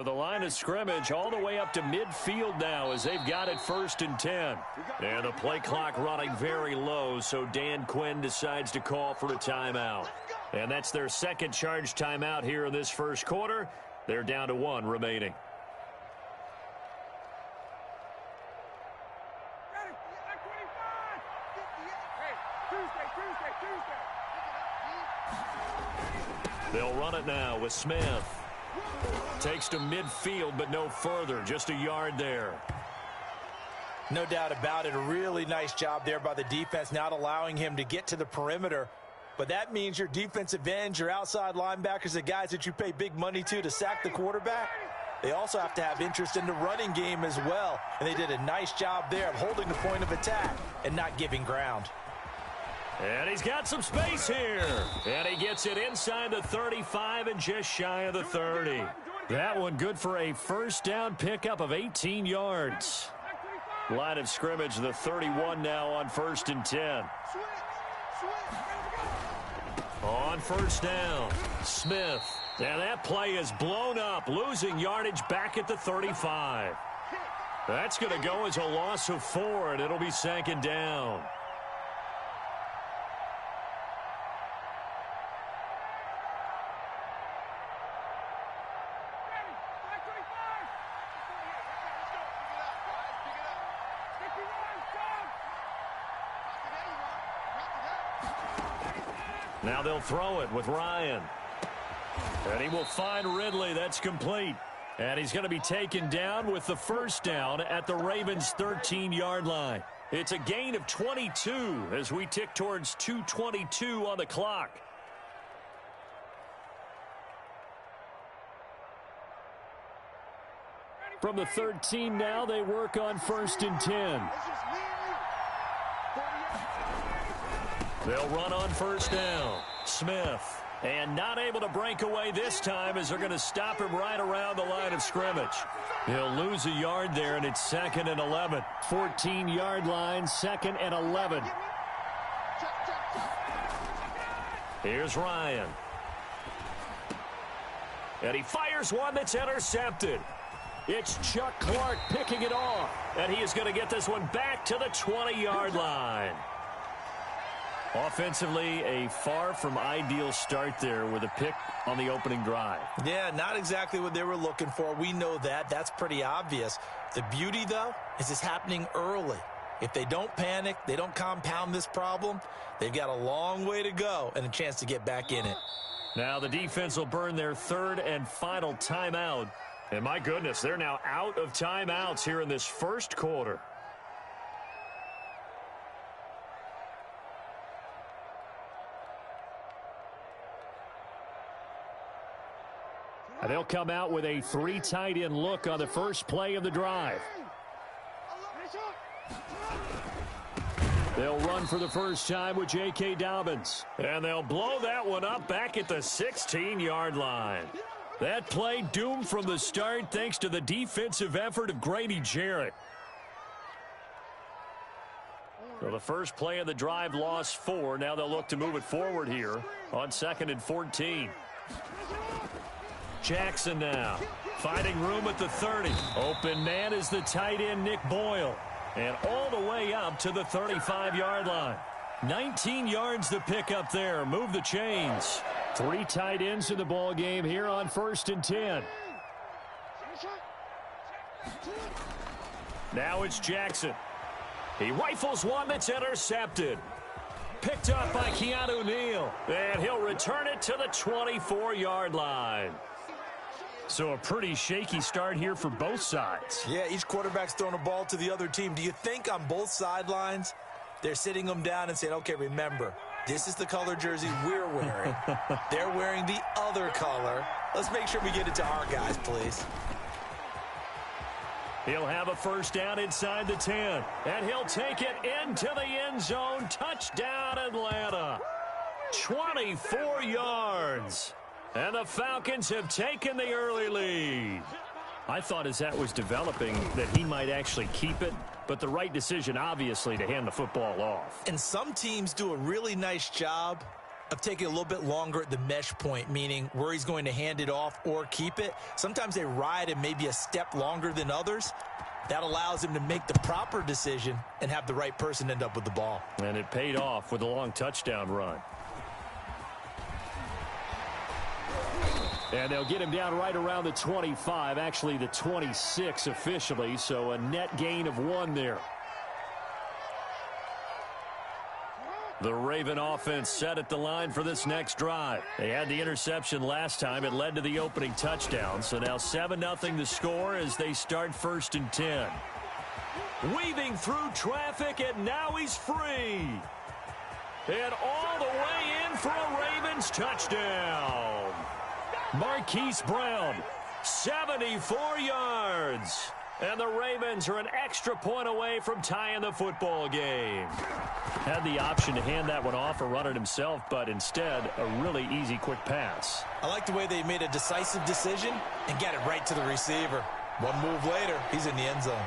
The line of scrimmage all the way up to midfield now as they've got it 1st and 10. And the play clock running very low, so Dan Quinn decides to call for a timeout. And that's their second charge timeout here in this first quarter. They're down to 1 remaining. They'll run it now with Smith. Takes to midfield, but no further. Just a yard there. No doubt about it. A really nice job there by the defense, not allowing him to get to the perimeter. But that means your defensive ends, your outside linebackers, the guys that you pay big money to sack the quarterback, they also have to have interest in the running game as well. And they did a nice job there of holding the point of attack and not giving ground. And he's got some space here. And he gets it inside the 35 and just shy of the 30. That one good for a first down pickup of 18 yards. Line of scrimmage, the 31 now on 1st and 10. On first down, Smith. And that play is blown up, losing yardage back at the 35. That's going to go as a loss of 4, and it'll be 2nd down. Now they'll throw it with Ryan. And he will find Ridley. That's complete. And he's going to be taken down with the first down at the Ravens' 13-yard line. It's a gain of 22 as we tick towards 2:22 on the clock. From the 13 now, they work on 1st and 10. They'll run on first down. Smith. And not able to break away this time as they're going to stop him right around the line of scrimmage. He'll lose a yard there, and it's 2nd and 11. 14-yard line, 2nd and 11. Here's Ryan. And he fires one that's intercepted. It's Chuck Clark picking it off. And he is going to get this one back to the 20-yard line. Offensively, a far from ideal start there with a pick on the opening drive. Yeah, not exactly what they were looking for. We know that. That's pretty obvious. The beauty, though, is it's happening early. If they don't panic, they don't compound this problem, they've got a long way to go and a chance to get back in it. Now the defense will burn their 3rd and final timeout. And my goodness, they're now out of timeouts here in this first quarter. And they'll come out with a 3 tight end look on the first play of the drive. They'll run for the first time with J.K. Dobbins. And they'll blow that one up back at the 16-yard line. That play doomed from the start thanks to the defensive effort of Grady Jarrett. So the first play of the drive lost 4. Now they'll look to move it forward here on 2nd and 14. Jackson now, finding room at the 30. Open man is the tight end, Nick Boyle. And all the way up to the 35-yard line. 19 yards to pick up there. Move the chains. 3 tight ends in the ball game here on 1st and 10. Now it's Jackson. He rifles one that's intercepted. Picked up by Keanu Neal. And he'll return it to the 24-yard line. So a pretty shaky start here for both sides. Yeah, each quarterback's throwing a ball to the other team. Do you think on both sidelines they're sitting them down and saying, okay, remember, this is the color jersey we're wearing. They're wearing the other color. Let's make sure we get it to our guys, please. He'll have a first down inside the 10. And he'll take it into the end zone. Touchdown, Atlanta. 24 yards. And the Falcons have taken the early lead. I thought as that was developing that he might actually keep it, but the right decision, obviously, to hand the football off. And some teams do a really nice job of taking a little bit longer at the mesh point, meaning where he's going to hand it off or keep it. Sometimes they ride him maybe a step longer than others. That allows him to make the proper decision and have the right person end up with the ball. And it paid off with a long touchdown run. And they'll get him down right around the 25, actually the 26 officially, so a net gain of 1 there. The Raven offense set at the line for this next drive. They had the interception last time. It led to the opening touchdown. So now 7-0 the score as they start 1st and 10. Weaving through traffic, and now he's free. And all the way in for a Ravens touchdown. Marquise Brown, 74 yards. And the Ravens are an extra point away from tying the football game. Had the option to hand that one off or run it himself, but instead, a really easy, quick pass. I like the way they made a decisive decision and got it right to the receiver. One move later, he's in the end zone.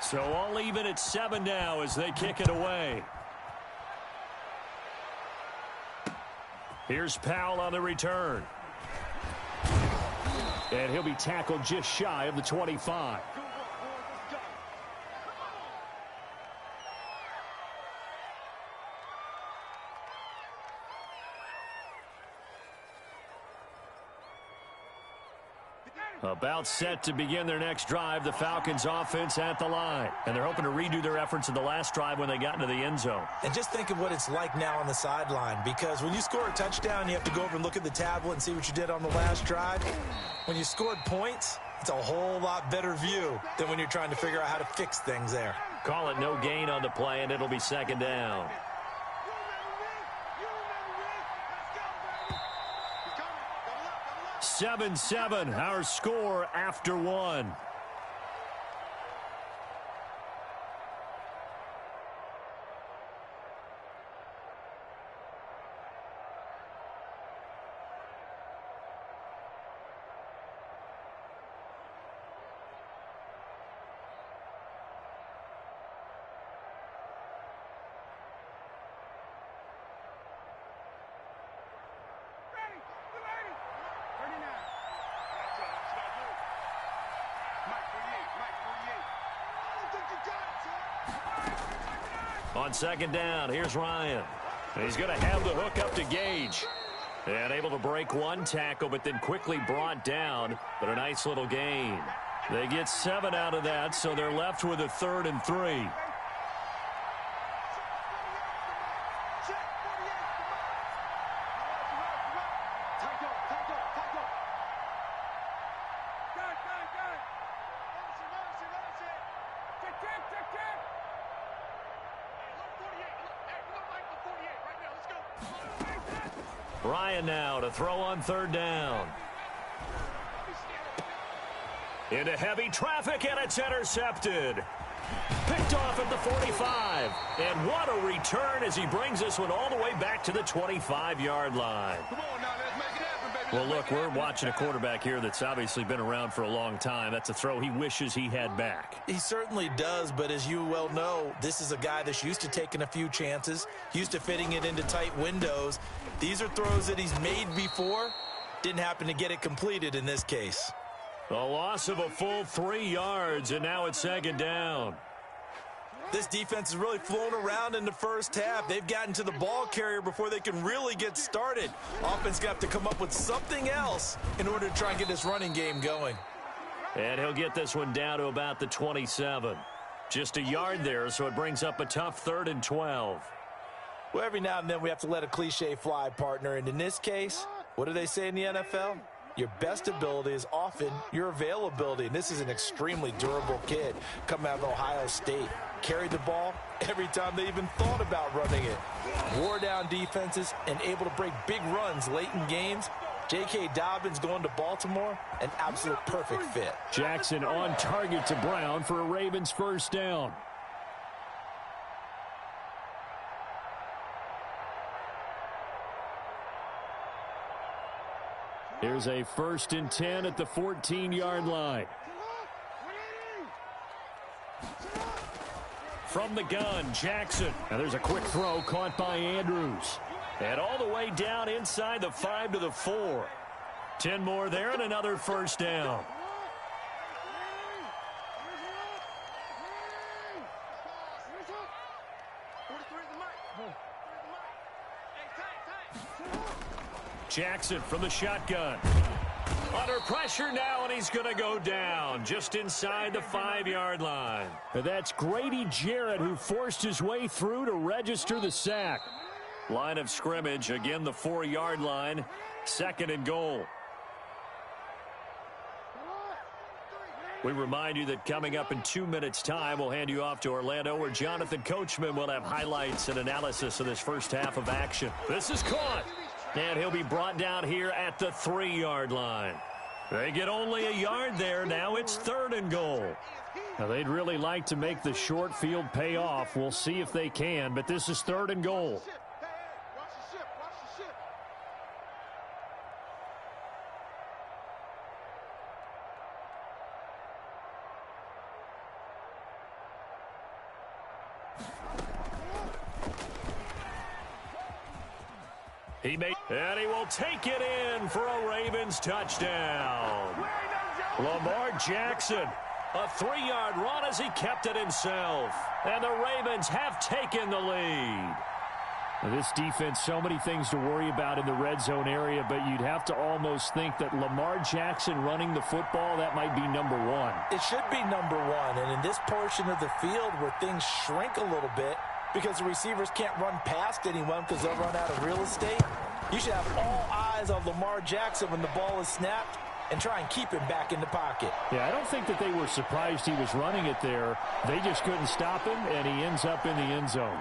So all even at 7 now as they kick it away. Here's Powell on the return. And he'll be tackled just shy of the 25. About set to begin their next drive, the Falcons offense at the line. And they're hoping to redo their efforts in the last drive when they got into the end zone. And just think of what it's like now on the sideline, because when you score a touchdown, you have to go over and look at the tablet and see what you did on the last drive. When you scored points, it's a whole lot better view than when you're trying to figure out how to fix things there. Call it no gain on the play, and it'll be 2nd down. (7-7) our score after 1. On 2nd down, here's Ryan. And he's going to have the hook up to Gage. And able to break one tackle, but then quickly brought down. But a nice little gain. They get 7 out of that, so they're left with a 3rd and 3. Ryan now to throw on 3rd down. Into heavy traffic, and it's intercepted. Picked off at the 45. And what a return as he brings this one all the way back to the 25-yard line. Come on now, let's make it happen, baby. Well, look, we're watching a quarterback here that's obviously been around for a long time. That's a throw he wishes he had back. He certainly does, but as you well know, this is a guy that's used to taking a few chances, used to fitting it into tight windows. These are throws that he's made before. Didn't happen to get it completed in this case. A loss of a full 3 yards, and now it's 2nd down. This defense has really flown around in the first half. They've gotten to the ball carrier before they can really get started. Offense got to come up with something else in order to try and get this running game going. And he'll get this one down to about the 27. Just a yard there, so it brings up a tough 3rd and 12. Well, every now and then we have to let a cliche fly, partner. And in this case, what do they say in the NFL? Your best ability is often your availability. And this is an extremely durable kid coming out of Ohio State. Carried the ball every time they even thought about running it. Wore down defenses and able to break big runs late in games. J.K. Dobbins going to Baltimore, an absolute perfect fit. Jackson on target to Brown for a Ravens 1st down. Here's a 1st and 10 at the 14-yard line. from the gun, Jackson. And there's a quick throw caught by Andrews. And all the way down inside the 5 to the 4. 10 more there and another first down. Jackson from the shotgun. Under pressure now, and he's going to go down just inside the 5-yard line. And that's Grady Jarrett who forced his way through to register the sack. Line of scrimmage, again the 4-yard line, 2nd and goal. We remind you that coming up in 2 minutes' time, we'll hand you off to Orlando, where Jonathan Coachman will have highlights and analysis of this first half of action. This is caught. And he'll be brought down here at the 3-yard line. They get only a yard there. Now it's 3rd and goal. Now they'd really like to make the short field pay off. We'll see if they can, but this is 3rd and goal. And he will take it in for a Ravens touchdown. Lamar Jackson, a 3-yard run as he kept it himself. And the Ravens have taken the lead. Now this defense, so many things to worry about in the red zone area, but you'd have to almost think that Lamar Jackson running the football, that might be number 1. It should be number 1, and in this portion of the field where things shrink a little bit because the receivers can't run past anyone because they'll run out of real estate, you should have all eyes on Lamar Jackson when the ball is snapped and try and keep him back in the pocket. Yeah, I don't think that they were surprised he was running it there. They just couldn't stop him, and he ends up in the end zone.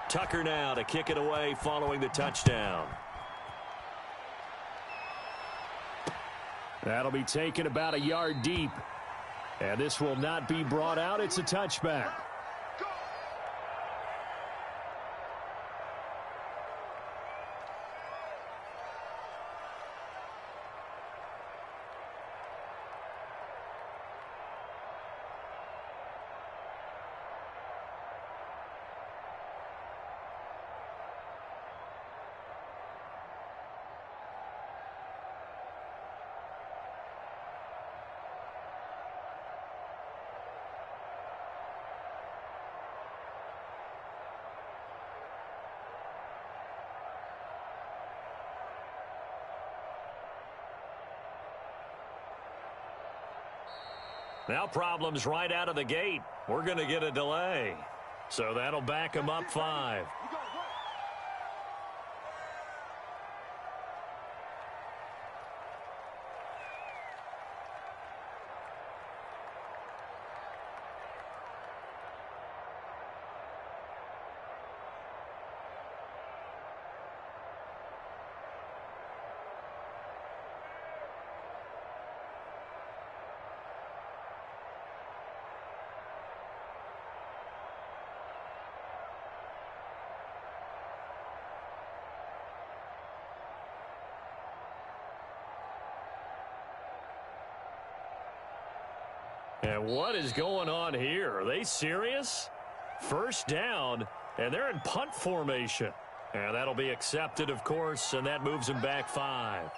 Tucker now to kick it away following the touchdown. That'll be taken about a yard deep. And this will not be brought out. It's a touchback. Now problems right out of the gate. We're going to get a delay. So that'll back him up 5. And what is going on here? Are they serious? First down, and they're in punt formation. And that'll be accepted, of course, and that moves them back 5.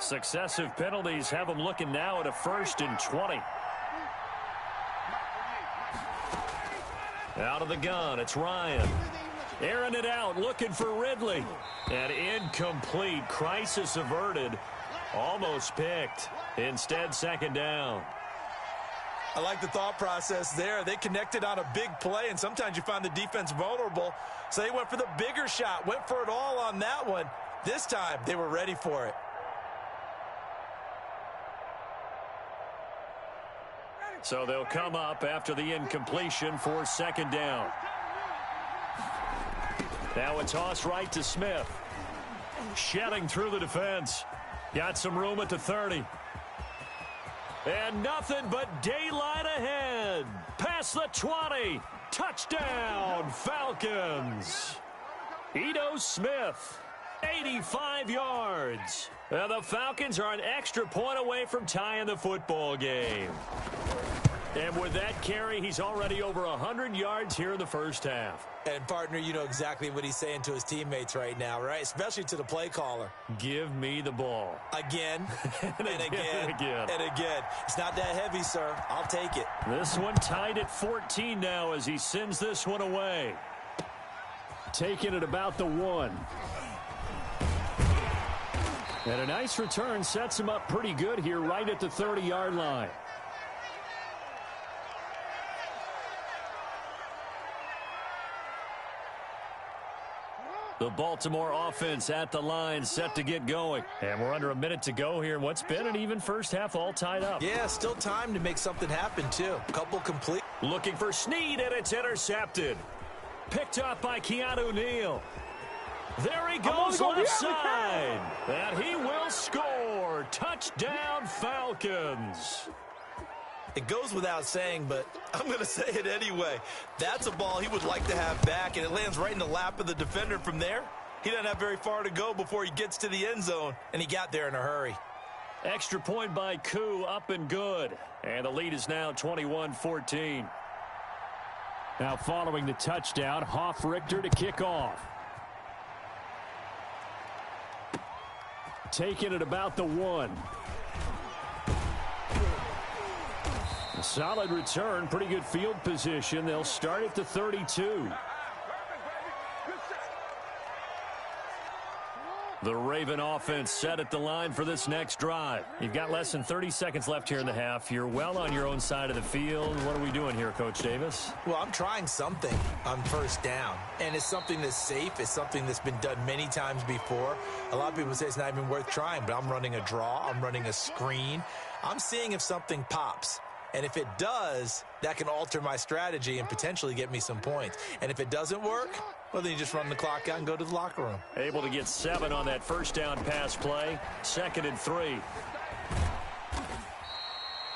Successive penalties have them looking now at a 1st and 20. Out of the gun, it's Ryan. Airing it out, looking for Ridley. And incomplete. Crisis averted. Almost picked. Instead, 2nd down. I like the thought process there. They connected on a big play, and sometimes you find the defense vulnerable. So they went for the bigger shot, went for it all on that one. This time, they were ready for it. So they'll come up after the incompletion for second down. Now a toss right to Smith. Shedding through the defense. Got some room at the 30. And nothing but daylight ahead. Past the 20. Touchdown, Falcons. Ito Smith, 85 yards. And the Falcons are an extra point away from tying the football game. And with that carry, he's already over 100 yards here in the first half. And, partner, you know exactly what he's saying to his teammates right now, right? Especially to the play caller. Give me the ball. Again, and again, again. and again. It's not that heavy, sir. I'll take it. This one tied at 14 now as he sends this one away. Taking it about the 1. And a nice return sets him up pretty good here right at the 30-yard line. The Baltimore offense at the line, set to get going. And we're under a minute to go here in what's been an even first half, all tied up. Yeah, still time to make something happen, too. Couple complete. Looking for Snead, and it's intercepted. Picked up by Keanu Neal. There he goes left side. And he will score. Touchdown, Falcons. It goes without saying, but I'm going to say it anyway. That's a ball he would like to have back, and it lands right in the lap of the defender from there. He doesn't have very far to go before he gets to the end zone, and he got there in a hurry. Extra point by Koo, up and good. And the lead is now 21-14. Now following the touchdown, Hoff-Richter to kick off. Taking it about the 1. A solid return, pretty good field position. They'll start at the 32. The Raven offense set at the line for this next drive. You've got less than 30 seconds left here in the half. You're well on your own side of the field. What are we doing here, Coach Davis? Well, I'm trying something on first down, and it's something that's safe. It's something that's been done many times before. A lot of people say it's not even worth trying, but I'm running a draw. I'm running a screen. I'm seeing if something pops. And if it does, that can alter my strategy and potentially get me some points. And if it doesn't work, well, then you just run the clock out and go to the locker room. Able to get 7 on that first down pass play. 2nd and 3.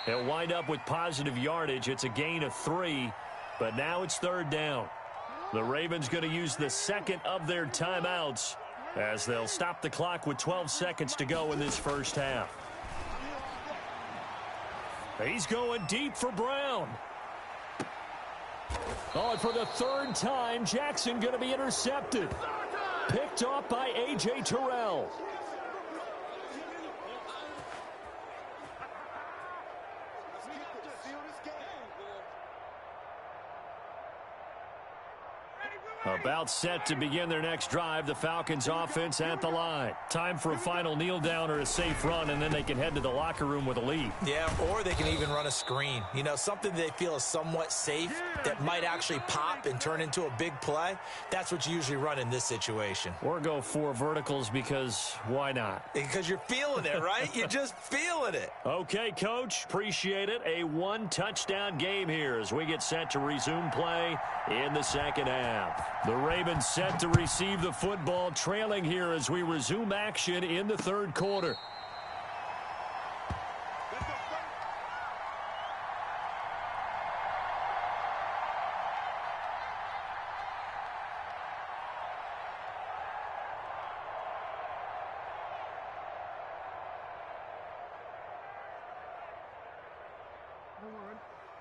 They'll wind up with positive yardage. It's a gain of 3, but now it's 3rd down. The Ravens going to use the 2nd of their timeouts as they'll stop the clock with 12 seconds to go in this first half. He's going deep for Brown. Oh, and for the 3rd time, Jackson going to be intercepted. Picked off by A.J. Terrell. About set to begin their next drive. The Falcons offense at the line. Time for a final kneel down or a safe run, and then they can head to the locker room with a lead. Yeah, or they can even run a screen. You know, something they feel is somewhat safe that might actually pop and turn into a big play. That's what you usually run in this situation. Or go 4 verticals because why not? Because you're feeling it, right? You're just feeling it. Okay, Coach. Appreciate it. A 1-touchdown game here as we get set to resume play in the second half. The Ravens set to receive the football, trailing here as we resume action in the 3rd quarter.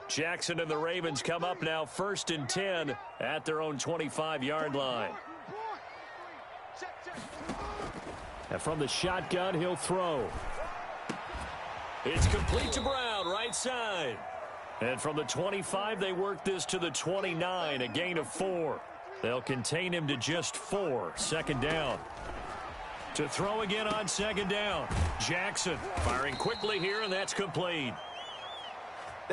Jackson and the Ravens come up now 1st and 10 at their own 25-yard line. And from the shotgun, he'll throw. It's complete to Brown, right side. And from the 25, they work this to the 29, a gain of 4. They'll contain him to just 4, 2nd down. To throw again on 2nd down. Jackson firing quickly here, and that's complete.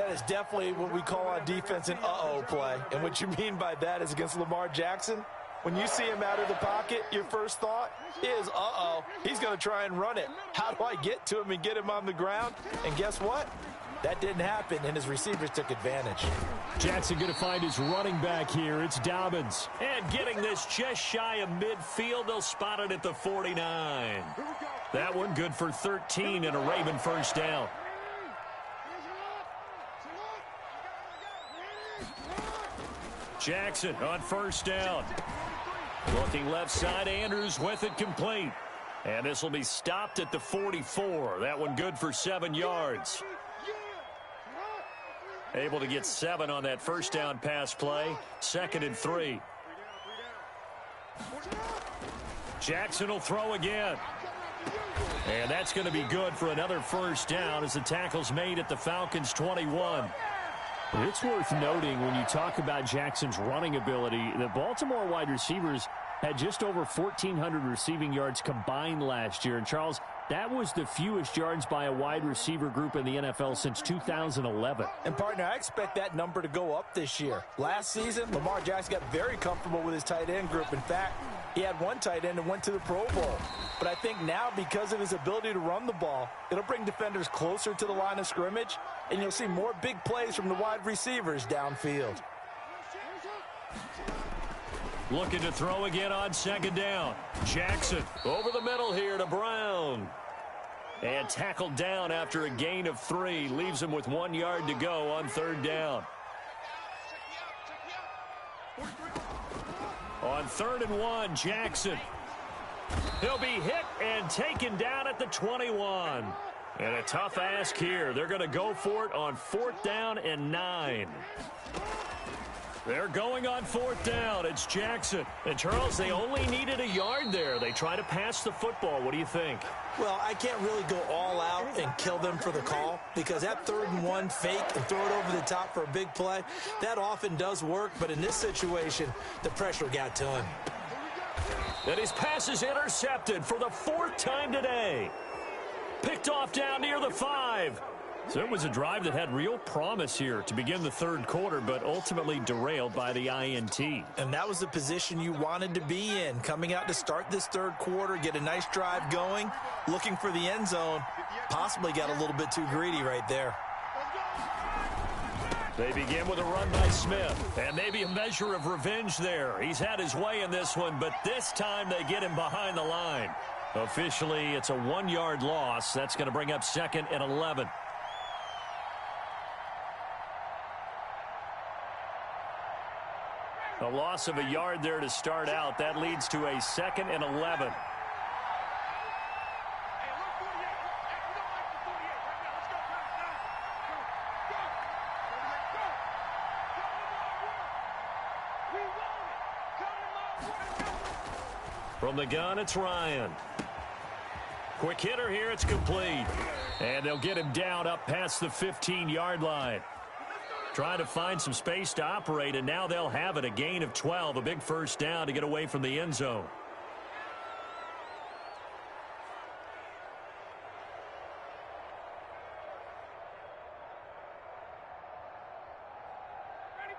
That is definitely what we call on defense an uh-oh play. And what you mean by that is against Lamar Jackson, when you see him out of the pocket, your first thought is, uh-oh, he's going to try and run it. How do I get to him and get him on the ground? And guess what? That didn't happen, and his receivers took advantage. Jackson going to find his running back here. It's Dobbins. And getting this just shy of midfield. They'll spot it at the 49. That one good for 13 and a Raven first down. Jackson on first down. Looking left side, Andrews with it complete. And this will be stopped at the 44. That one good for 7 yards. Able to get 7 on that first down pass play. 2nd and 3. Jackson will throw again. And that's going to be good for another first down as the tackle's made at the Falcons' 21. It's worth noting when you talk about Jackson's running ability, the Baltimore wide receivers had just over 1,400 receiving yards combined last year. And, Charles, that was the fewest yards by a wide receiver group in the NFL since 2011. And, partner, I expect that number to go up this year. Last season, Lamar Jackson got very comfortable with his tight end group. In fact, he had one tight end and went to the Pro Bowl. But I think now, because of his ability to run the ball, it'll bring defenders closer to the line of scrimmage, and you'll see more big plays from the wide receivers downfield. Looking to throw again on 2nd down. Jackson over the middle here to Brown. And tackled down after a gain of 3. Leaves him with 1 yard to go on 3rd down. On 3rd and 1, Jackson. He'll be hit and taken down at the 21. And a tough ask here. They're going to go for it on 4th down and 9. They're going on 4th down. It's Jackson. And, Charles, they only needed a yard there. They try to pass the football. What do you think? Well, I can't really go all out and kill them for the call, because that 3rd and 1 fake and throw it over the top for a big play, that often does work. But in this situation, the pressure got to him. And his pass is intercepted for the 4th time today. Picked off down near the 5. So it was a drive that had real promise here to begin the 3rd quarter, but ultimately derailed by the INT. And that was the position you wanted to be in, coming out to start this 3rd quarter, get a nice drive going, looking for the end zone. Possibly got a little bit too greedy right there. They begin with a run by Smith, and maybe a measure of revenge there. He's had his way in this one, but this time they get him behind the line. Officially, it's a 1-yard loss. That's going to bring up 2nd and 11. A loss of a yard there to start out. That leads to a 2nd and 11. From the gun, it's Ryan. Quick hitter here, it's complete. And they'll get him down up past the 15-yard line. Trying to find some space to operate, and now they'll have it. A gain of 12, a big first down to get away from the end zone.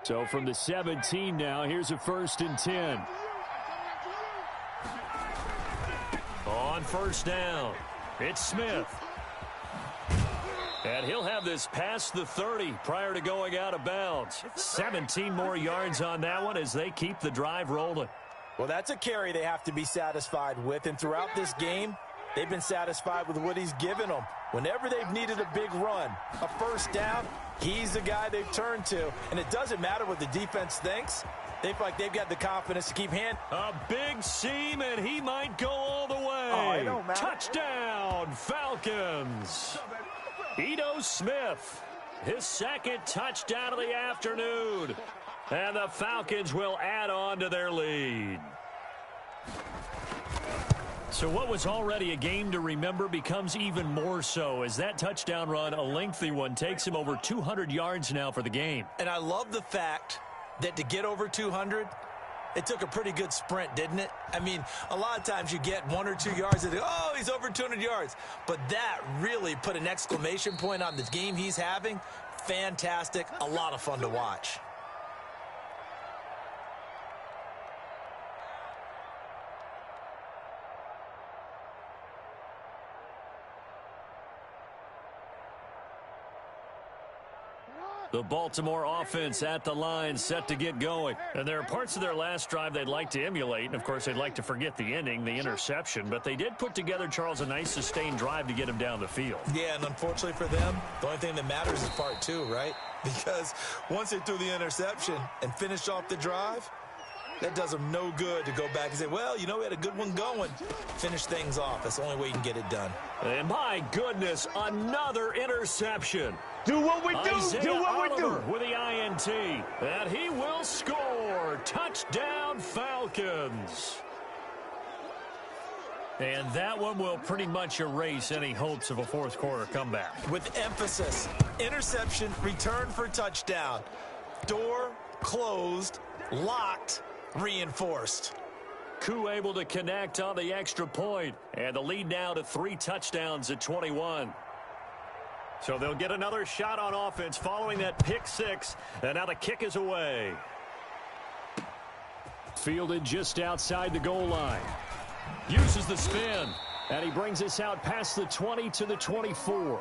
So from the 17 now, here's a 1st and 10. On 1st down, it's Smith. And he'll have this past the 30 prior to going out of bounds. 17 more yards on that one as they keep the drive rolling. Well, that's a carry they have to be satisfied with. And throughout this game, they've been satisfied with what he's given them. Whenever they've needed a big run, a first down, he's the guy they've turned to. And it doesn't matter what the defense thinks. They feel like they've got the confidence to keep hand. A big seam, and he might go all the way. It don't matter. Touchdown, Falcons. Ito Smith, his 2nd touchdown of the afternoon. And the Falcons will add on to their lead. So what was already a game to remember becomes even more so as that touchdown run, a lengthy one, takes him over 200 yards now for the game. And I love the fact that to get over 200, it took a pretty good sprint, didn't it? I mean, a lot of times you get 1 or 2 yards and oh, he's over 200 yards. But that really put an exclamation point on the game he's having. fantastic, a lot of fun to watch. The Baltimore offense at the line, set to get going. And there are parts of their last drive they'd like to emulate. And, of course, they'd like to forget the ending, the interception. But they did put together, Charles, a nice sustained drive to get him down the field. Yeah, and unfortunately for them, the only thing that matters is part two, right? Because once they threw the interception and finished off the drive, that does them no good to go back and say, well, you know, we had a good one going. Finish things off. That's the only way you can get it done. And my goodness, another interception. Do what we do. Do what we do. With the INT. And he will score. Touchdown, Falcons. And that one will pretty much erase any hopes of a fourth quarter comeback. With emphasis, interception, return for touchdown. Door closed, locked, reinforced. Koo able to connect on the extra point. And the lead now to 3 touchdowns at 21. So they'll get another shot on offense following that pick 6. And now the kick is away. Fielded just outside the goal line. Uses the spin. And he brings us out past the 20 to the 24.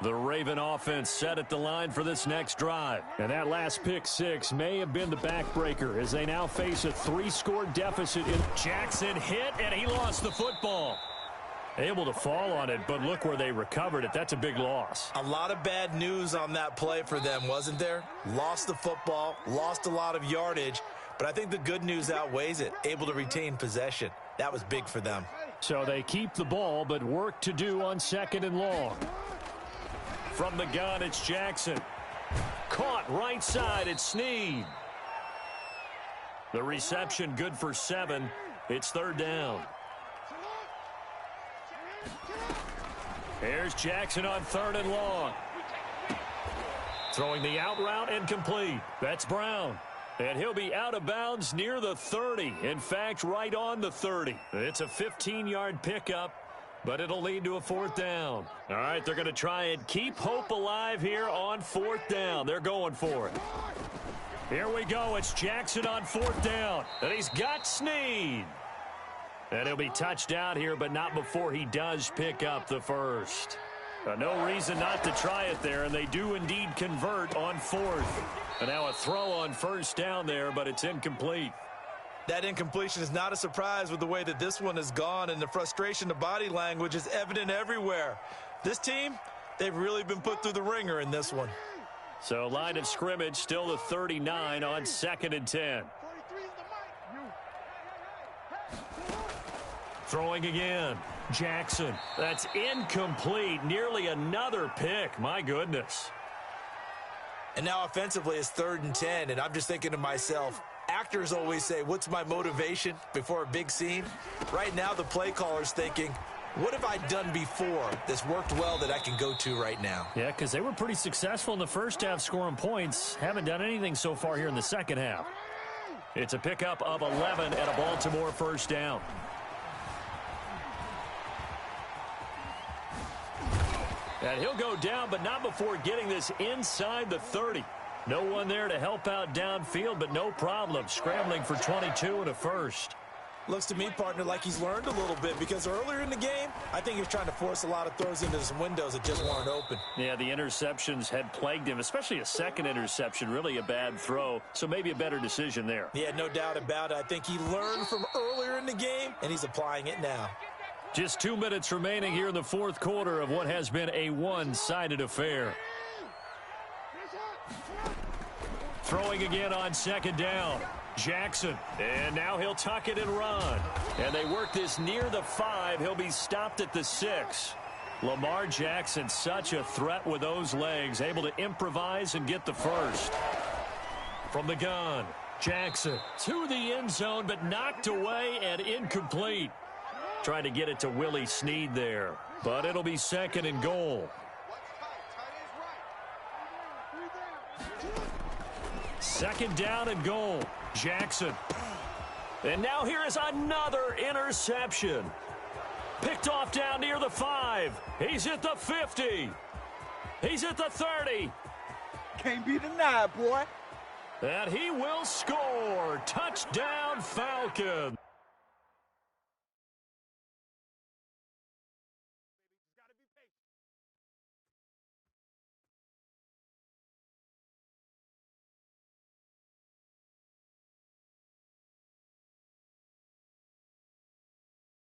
The Raven offense set at the line for this next drive. And that last pick 6 may have been the backbreaker as they now face a 3-score deficit. Jackson hit, and he lost the football. Able to fall on it, but look where they recovered it. That's a big loss. A lot of bad news on that play for them, wasn't there? Lost the football, lost a lot of yardage, but I think the good news outweighs it. Able to retain possession. That was big for them. So they keep the ball, but work to do on 2nd and long. From the gun, it's Jackson. Caught right side, it's Snead. The reception good for 7. It's 3rd down. Here's Jackson on 3rd and long. Throwing the out route incomplete. That's Brown. And he'll be out of bounds near the 30. In fact, right on the 30. It's a 15-yard pickup, but it'll lead to a 4th down. All right, they're going to try and keep hope alive here on 4th down. They're going for it. Here we go. It's Jackson on 4th down. And he's got Snead. And he'll be touched out here, but not before he does pick up the first. No reason not to try it there, and they do indeed convert on 4th. And now a throw on 1st down there, but it's incomplete. That incompletion is not a surprise with the way that this one has gone, and the frustration, the body language is evident everywhere. This team, they've really been put through the ringer in this one. So line of scrimmage still the 39 on 2nd and 10. Throwing again. Jackson. That's incomplete. Nearly another pick. My goodness. And now offensively it's 3rd and 10, and I'm just thinking to myself, actors always say, what's my motivation before a big scene? Right now the play caller's thinking, what have I done before that's worked well that I can go to right now? Yeah, because they were pretty successful in the first half scoring points. Haven't done anything so far here in the second half. It's a pickup of 11 and a Baltimore 1st down. And he'll go down, but not before getting this inside the 30. No one there to help out downfield, but no problem. Scrambling for 22 and a first. Looks to me, partner, like he's learned a little bit, because earlier in the game, I think he was trying to force a lot of throws into some windows that just weren't open. Yeah, the interceptions had plagued him, especially a second interception, really a bad throw. So maybe a better decision there. Yeah, no doubt about it. I think he learned from earlier in the game, and he's applying it now. Just 2 minutes remaining here in the 4th quarter of what has been a one-sided affair. Throwing again on 2nd down. Jackson. And now he'll tuck it and run. And they work this near the 5. He'll be stopped at the 6. Lamar Jackson, such a threat with those legs. Able to improvise and get the first. From the gun. Jackson to the end zone, but knocked away and incomplete. Trying to get it to Willie Snead there. But it'll be 2nd and goal. 2nd down and goal. Jackson. And now here is another interception. Picked off down near the 5. He's at the 50. He's at the 30. Can't be denied, boy. And he will score. Touchdown, Falcons.